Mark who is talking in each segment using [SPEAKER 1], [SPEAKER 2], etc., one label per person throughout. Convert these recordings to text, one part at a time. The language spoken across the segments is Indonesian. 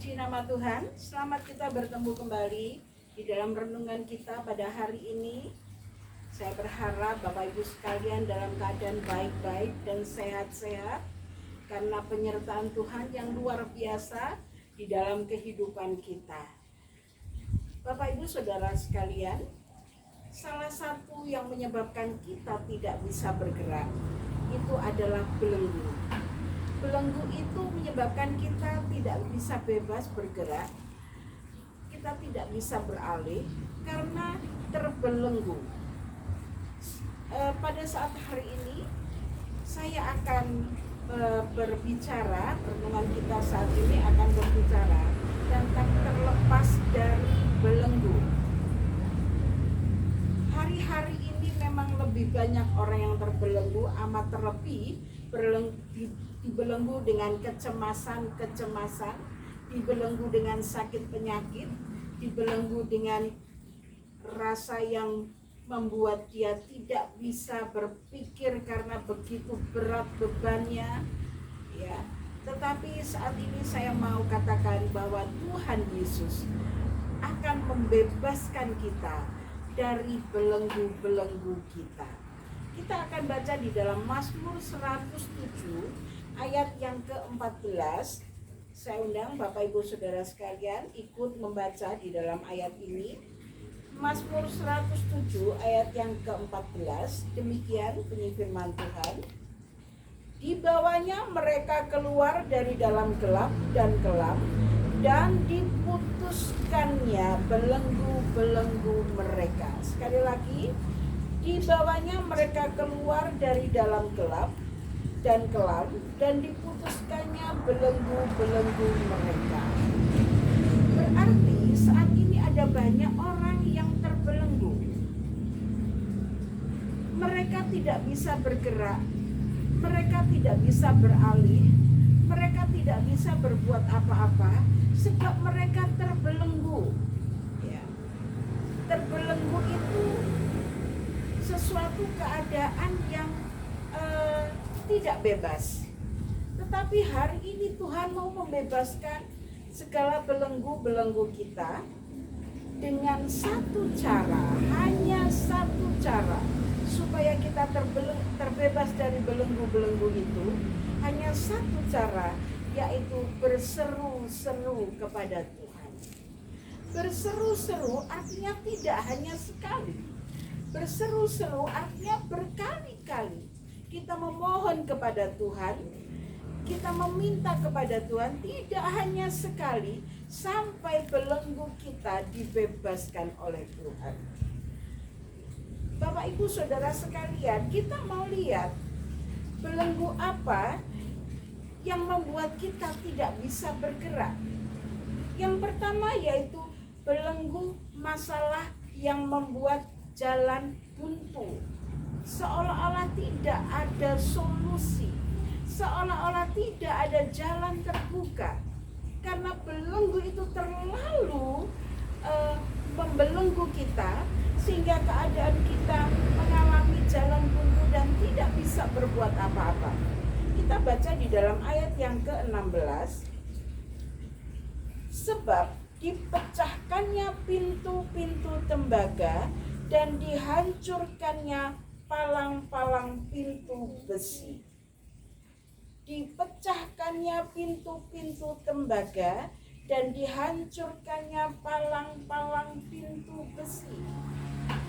[SPEAKER 1] Terpuji nama Tuhan. Selamat kita bertemu kembali di dalam renungan kita pada hari ini. Saya berharap Bapak Ibu sekalian dalam keadaan baik-baik dan sehat-sehat, karena penyertaan Tuhan yang luar biasa di dalam kehidupan kita. Bapak Ibu Saudara sekalian, salah satu yang menyebabkan kita tidak bisa bergerak itu adalah belenggu. Belenggu itu menyebabkan kita tidak bisa bebas bergerak, kita tidak bisa beralih karena terbelenggu. Pada saat hari ini saya akan berbicara, renungan kita saat ini akan berbicara tentang terlepas dari belenggu. Hari-hari ini memang lebih banyak orang yang terbelenggu, amat terlebih dibelenggu dengan kecemasan, dibelenggu dengan sakit penyakit, dibelenggu dengan rasa yang membuat dia tidak bisa berpikir karena begitu berat bebannya, ya. Tetapi saat ini saya mau katakan bahwa Tuhan Yesus akan membebaskan kita dari belenggu-belenggu kita. Kita akan baca di dalam Mazmur 107 ayat yang ke-14. Saya undang Bapak Ibu Saudara sekalian ikut membaca di dalam ayat ini. Mazmur 107 ayat yang ke-14. Demikian bunyi firman Tuhan. Di bawahnya mereka keluar dari dalam gelap dan kelam, dan diputuskannya belenggu-belenggu mereka. Sekali lagi, di bawahnya mereka keluar dari dalam gelap dan kelam, dan diputuskannya belenggu-belenggu mereka. Berarti saat ini ada banyak orang yang terbelenggu. Mereka tidak bisa bergerak, mereka tidak bisa beralih, mereka tidak bisa berbuat apa-apa sebab mereka terbelenggu. Ya. Terbelenggu itu sesuatu keadaan yang tidak bebas. Tetapi hari ini Tuhan mau membebaskan segala belenggu-belenggu kita dengan satu cara, hanya satu cara supaya kita terbebas dari belenggu-belenggu itu. Hanya satu cara, yaitu berseru-seru kepada Tuhan. Berseru-seru artinya tidak hanya sekali. Berseru-seru artinya berkali-kali. Kita memohon kepada Tuhan, kita meminta kepada Tuhan, tidak hanya sekali, sampai belenggu kita dibebaskan oleh Tuhan. Bapak Ibu Saudara sekalian, kita mau lihat belenggu apa yang membuat kita tidak bisa bergerak. Yang pertama yaitu belenggu masalah yang membuat jalan buntu. Seolah-olah tidak ada solusi, seolah-olah tidak ada jalan terbuka, karena belenggu itu terlalu membelenggu kita, sehingga keadaan kita mengalami jalan buntu dan tidak bisa berbuat apa-apa. Kita baca di dalam ayat yang ke-16. Sebab dipecahkannya pintu-pintu tembaga dan dihancurkannya palang-palang pintu besi. Dipecahkannya pintu-pintu tembaga dan dihancurkannya palang-palang pintu besi.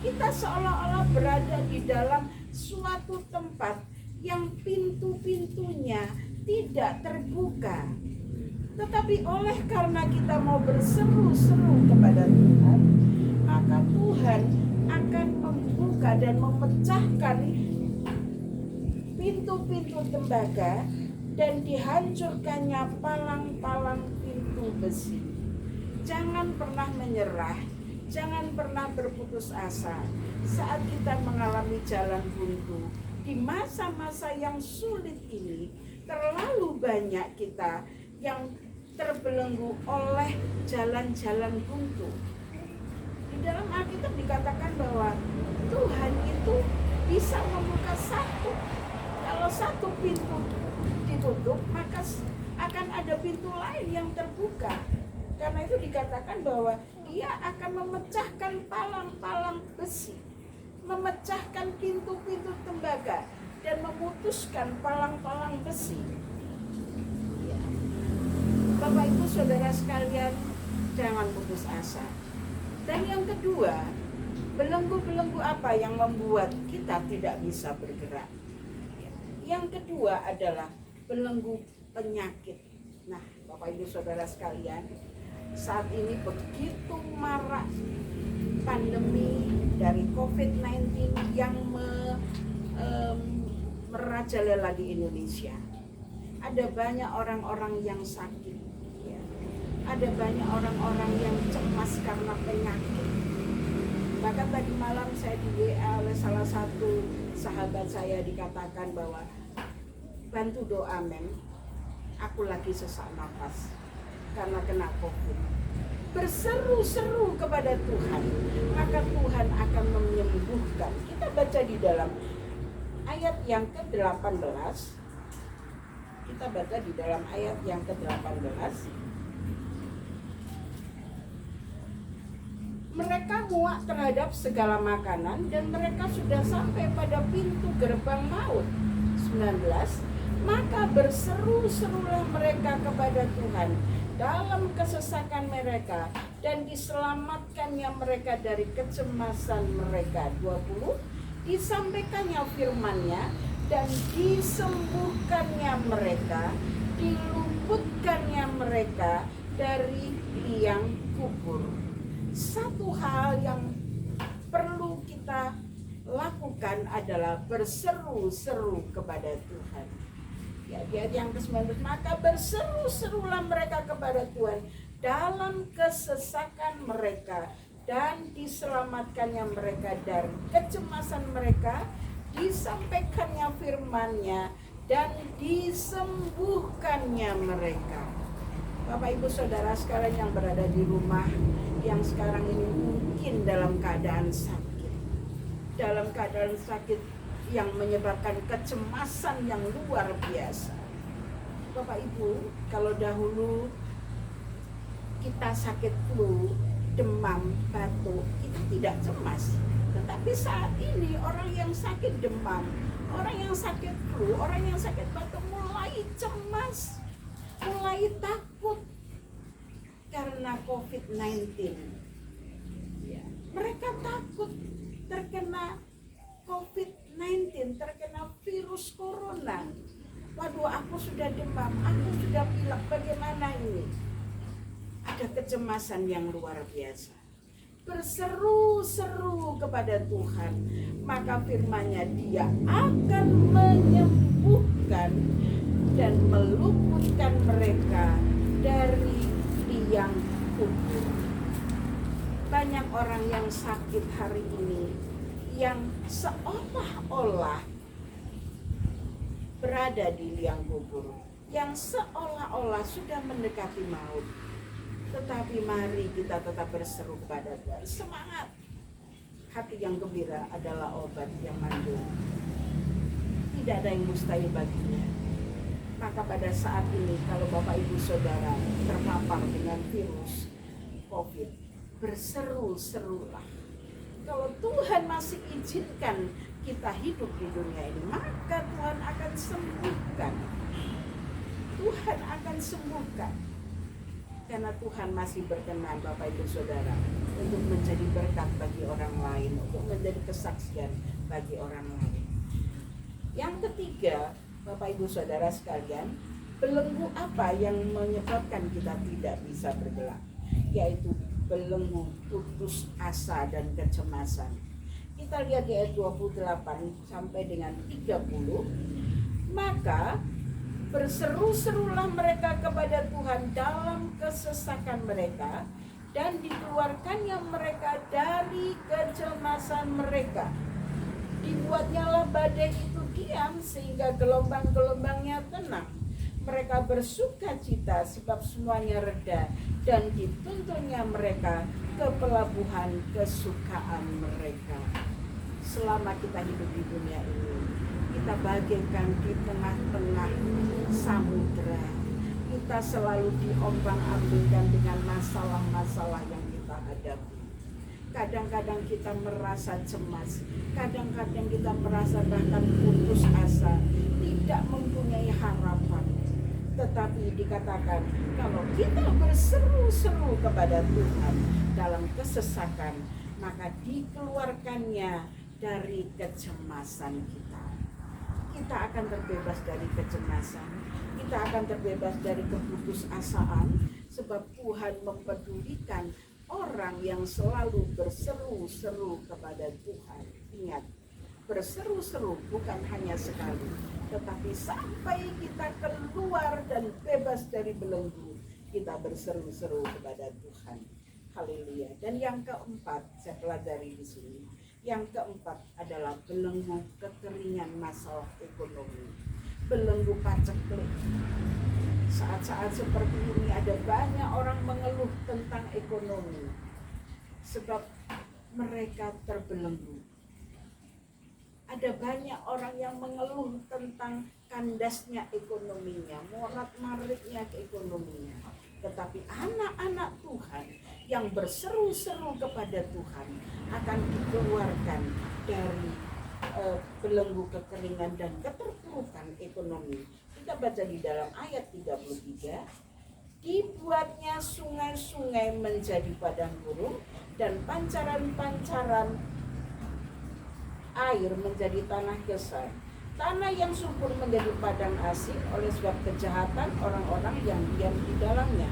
[SPEAKER 1] Kita seolah-olah berada di dalam suatu tempat yang pintu-pintunya tidak terbuka. Tetapi oleh karena kita mau berseru-seru kepada Tuhan, maka Tuhan akan membuka dan memecahkan pintu-pintu tembaga dan dihancurkannya palang-palang pintu besi. Jangan pernah menyerah, jangan pernah berputus asa saat kita mengalami jalan buntu. Di masa-masa yang sulit ini, terlalu banyak kita yang terbelenggu oleh jalan-jalan buntu. Di dalam Alkitab dikatakan bahwa Tuhan itu bisa membuka satu. Kalau satu pintu ditutup, maka akan ada pintu lain yang terbuka. Karena itu dikatakan bahwa dia akan memecahkan palang-palang besi, memecahkan pintu-pintu tembaga, dan memutuskan palang-palang besi. Ya. Bapak Ibu Saudara sekalian, jangan putus asa. Dan yang kedua, belenggu-belenggu apa yang membuat kita tidak bisa bergerak? Yang kedua adalah belenggu penyakit. Nah, Bapak Ibu Saudara sekalian, saat ini begitu marak pandemi dari COVID-19 yang merajalela di Indonesia. Ada banyak orang-orang yang sakit, ya. Ada banyak orang-orang yang cemas karena penyakit. Bahkan tadi malam saya di WA oleh salah satu sahabat saya dikatakan bahwa bantu doa men, aku lagi sesak nafas karena kena COVID. Berseru-seru kepada Tuhan, maka Tuhan akan menyembuhkan. Kita baca di dalam ayat yang ke-18. Kita baca di dalam ayat yang ke-18. Mereka muak terhadap segala makanan dan mereka sudah sampai pada pintu gerbang maut. 19. Maka berseru-serulah mereka kepada Tuhan dalam kesesakan mereka dan diselamatkannya mereka dari kecemasan mereka. 20. Disampaikannya firman-Nya dan disembuhkannya mereka, diluputkannya mereka dari liang kubur. Satu hal yang perlu kita lakukan adalah berseru-seru kepada Tuhan. Ya, di ayat yang ke-19, maka berseru-serulah mereka kepada Tuhan dalam kesesakan mereka dan diselamatkannya mereka dari kecemasan mereka, disampaikannya firman-Nya dan disembuhkannya mereka. Bapak Ibu Saudara sekalian yang berada di rumah, yang sekarang ini mungkin dalam keadaan sakit yang menyebabkan kecemasan yang luar biasa. Bapak Ibu, kalau dahulu kita sakit flu, demam, batuk, itu tidak cemas. Tetapi saat ini orang yang sakit demam, orang yang sakit flu, orang yang sakit batuk mulai cemas, mulai takut karena COVID-19. Ya, mereka takut terkena COVID-19, terkena virus corona. Waduh, aku sudah demam, aku sudah pilek, bagaimana ini? Ada kecemasan yang luar biasa. Berseru-seru kepada Tuhan, maka firman-Nya Dia akan menyembuhkan dan meluputkan mereka dari liang kubur. Banyak orang yang sakit hari ini yang seolah-olah berada di liang kubur, yang seolah-olah sudah mendekati maut. Tetapi mari kita tetap berseru kepada Tuhan. Semangat. Hati yang gembira adalah obat yang manjur. Tidak ada yang mustahil baginya. Maka pada saat ini kalau Bapak Ibu Saudara terpapar dengan virus COVID, berseru-serulah. Kalau Tuhan masih izinkan kita hidup di dunia ini, maka Tuhan akan sembuhkan. Tuhan akan sembuhkan. Karena Tuhan masih berkenan Bapak Ibu Saudara untuk menjadi berkat bagi orang lain, untuk menjadi kesaksian bagi orang lain. Yang ketiga, Bapak Ibu Saudara sekalian, belenggu apa yang menyebabkan kita tidak bisa bergerak? Yaitu belenggu putus asa dan kecemasan. Kita lihat di ayat 28 sampai dengan 30. Maka berseru-serulah mereka kepada Tuhan dalam kesesakan mereka dan dikeluarkannya mereka dari kecemasan mereka. Dibuatnyalah badai itu diam sehingga gelombang-gelombangnya tenang. Mereka bersuka cita sebab semuanya reda dan dituntunnya mereka ke pelabuhan kesukaan mereka. Selama kita hidup di dunia ini, kita bagaikan di tengah-tengah samudera kita selalu diombang-ambingkan dengan masalah-masalah yang kita hadapi. Kadang-kadang kita merasa cemas, kadang-kadang kita merasa bahkan putus asa, tidak mempunyai harapan. Tetapi dikatakan kalau kita berseru-seru kepada Tuhan dalam kesesakan, maka dikeluarkannya dari kecemasan kita. Kita akan terbebas dari kecemasan, kita akan terbebas dari keputusasaan, sebab Tuhan mempedulikan orang yang selalu berseru-seru kepada Tuhan. Ingat, berseru-seru bukan hanya sekali, tetapi sampai kita keluar dan bebas dari belenggu, kita berseru-seru kepada Tuhan. Haleluya. Dan yang keempat, saya pelajari di sini. Yang keempat adalah belenggu kekeringan masalah ekonomi. Belenggu paceklik. Saat-saat seperti ini ada banyak orang mengeluh tentang ekonomi, sebab mereka terbelenggu. Ada banyak orang yang mengeluh tentang kandasnya ekonominya, morat-maritnya ekonominya. Tetapi anak-anak Tuhan yang berseru-seru kepada Tuhan akan dikeluarkan dari belenggu kekeringan dan keterpurukan ekonomi. Kita baca di dalam ayat 33, dibuatnya sungai-sungai menjadi padang gurun dan pancaran-pancaran air menjadi tanah gersang. Tanah yang subur menjadi padang asing oleh sebab kejahatan orang-orang yang diam di dalamnya.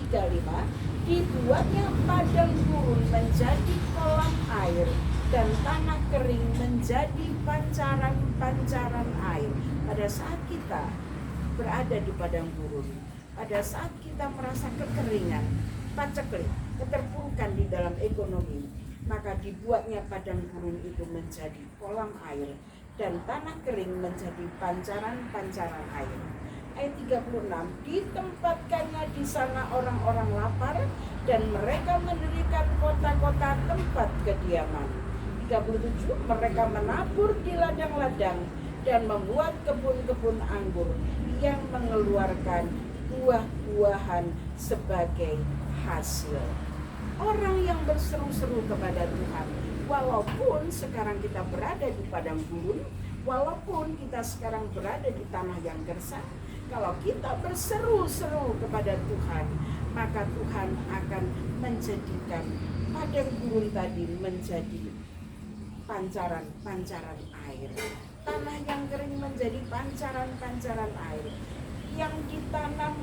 [SPEAKER 1] 35, dibuatnya padang gurun menjadi kolam air dan tanah kering menjadi pancaran-pancaran air. Pada saat kita berada di padang gurun, pada saat kita merasa kekeringan, paceklik, keterpurukan di dalam ekonomi, maka dibuatnya padang gurun itu menjadi kolam air dan tanah kering menjadi pancaran-pancaran air. Ayat 36, ditempatkannya di sana orang-orang lapar dan mereka mendirikan kota-kota tempat kediaman. 37, mereka menabur di ladang-ladang dan membuat kebun-kebun anggur yang mengeluarkan buah-buahan sebagai hasil. Orang yang berseru-seru kepada Tuhan, walaupun sekarang kita berada di padang gurun, walaupun kita sekarang berada di tanah yang gersang, kalau kita berseru-seru kepada Tuhan, maka Tuhan akan menjadikan padang gurun tadi menjadi pancaran-pancaran air. Tanah yang kering menjadi pancaran-pancaran air. Yang ditanam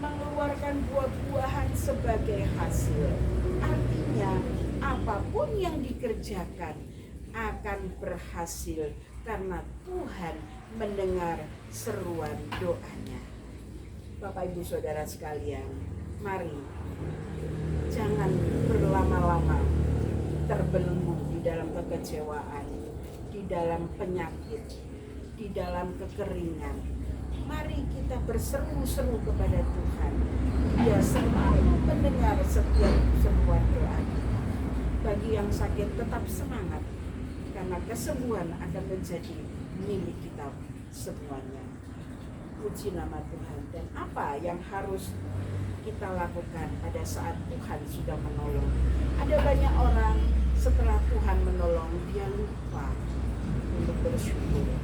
[SPEAKER 1] mengeluarkan buah-buahan sebagai hasil. Artinya apapun yang dikerjakan akan berhasil karena Tuhan mendengar seruan doanya. Bapak Ibu Saudara sekalian, mari jangan berlama-lama terbelenggu di dalam kekecewaan, di dalam penyakit, di dalam kekeringan. Mari kita berseru-seru kepada Tuhan. Dia selalu mendengar setiap seruan doa. Bagi yang sakit tetap semangat, karena kesembuhan akan menjadi milik kita semuanya. Puji nama Tuhan. Dan apa yang harus kita lakukan pada saat Tuhan sudah menolong? Ada banyak orang setelah Tuhan menolong, dia lupa untuk bersyukur.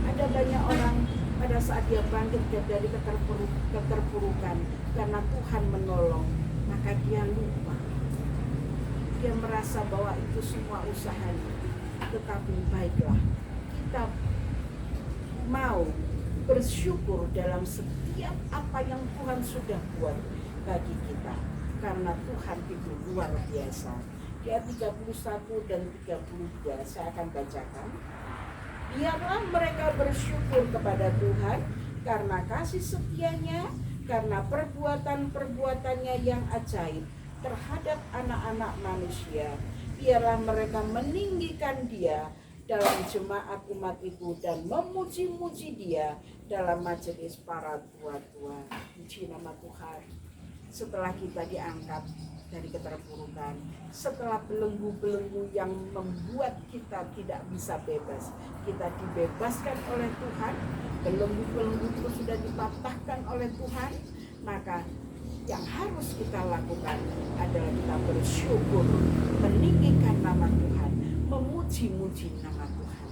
[SPEAKER 1] Ada banyak orang pada saat dia bangkit dari keterpurukan karena Tuhan menolong, maka dia lupa. Dia merasa bahwa itu semua usahanya. Tetapi baiklah, kita mau bersyukur dalam setiap apa yang Tuhan sudah buat bagi kita, karena Tuhan itu luar biasa. Di ayat 31 dan 32 saya akan bacakan. Biarlah mereka bersyukur kepada Tuhan karena kasih setianya, karena perbuatan-perbuatannya yang ajaib terhadap anak-anak manusia. Biarlah mereka meninggikan Dia dalam jemaat umat itu dan memuji-muji Dia dalam majelis para tua-tua. Puji nama Tuhan. setelah kita diangkat dari keterpurukan, setelah belenggu-belenggu yang membuat kita tidak bisa bebas, kita dibebaskan oleh Tuhan, belenggu-belenggu itu sudah dipatahkan oleh Tuhan, maka yang harus kita lakukan adalah kita bersyukur, meninggikan nama Tuhan, memuji-muji nama Tuhan.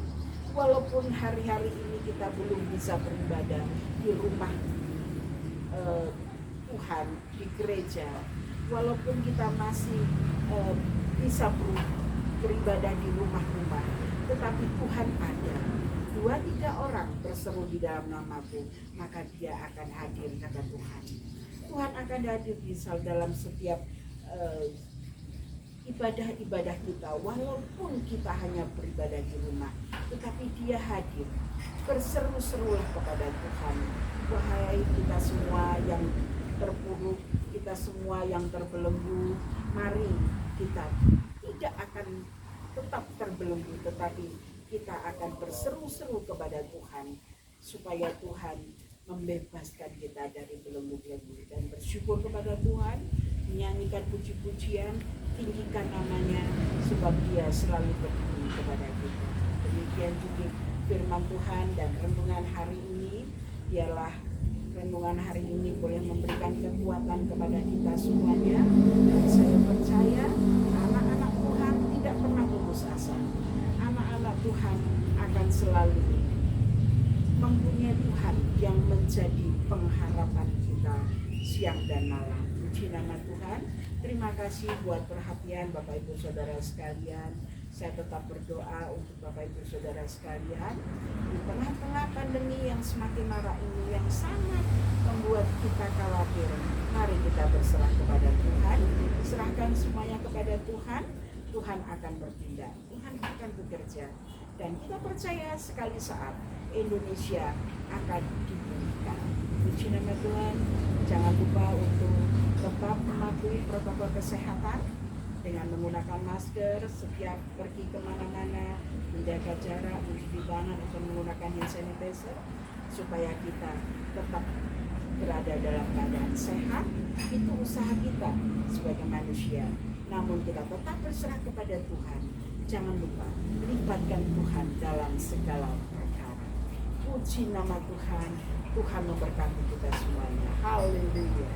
[SPEAKER 1] Walaupun hari-hari ini kita belum bisa beribadah di rumah Tuhan, di gereja, walaupun kita masih bisa beribadah di rumah-rumah, tetapi Tuhan ada. 2-3 orang berseru di dalam namaku, maka dia akan hadir, kata Tuhan. Tuhan akan hadir di dalam setiap ibadah-ibadah kita, walaupun kita hanya beribadah di rumah, tetapi dia hadir. Berseru-serulah kepada Tuhan. Wahai kita semua yang terpuruk, kita semua yang terbelenggu, mari kita tidak akan tetap terbelenggu, tetapi kita akan berseru-seru kepada Tuhan supaya Tuhan membebaskan kita dari belenggu-belenggu, dan bersyukur kepada Tuhan, menyanyikan puji-pujian, tinggikan namanya sebab dia selalu peduli kepada kita. Demikian juga firman Tuhan, dan renungan hari ini ialah renungan hari ini boleh memberikan kekuatan kepada kita semuanya, dan saya percaya anak-anak Tuhan tidak pernah putus asa. Anak-anak Tuhan akan selalu mempunyai Tuhan yang menjadi pengharapan kita siang dan malam. Puji nama Tuhan. Terima kasih buat perhatian Bapak Ibu Saudara sekalian. Saya tetap berdoa untuk Bapak Ibu Saudara sekalian di tengah-tengah pandemi yang semakin marak ini, yang sangat membuat kita khawatir. Mari kita berserah kepada Tuhan, serahkan semuanya kepada Tuhan. Tuhan akan bertindak, Tuhan akan bekerja, dan kita percaya sekali saat Indonesia akan dipulihkan. Puji nama Tuhan. Jangan lupa untuk tetap mematuhi protokol kesehatan dengan menggunakan masker setiap pergi kemana-mana, menjaga jarak, mencuci tangan, atau menggunakan hand sanitizer, supaya kita tetap berada dalam keadaan sehat. Itu usaha kita sebagai manusia, namun kita tetap berserah kepada Tuhan. Jangan lupa libatkan Tuhan dalam segala perkara. Puji nama Tuhan. Tuhan memberkati kita semuanya. Haleluya.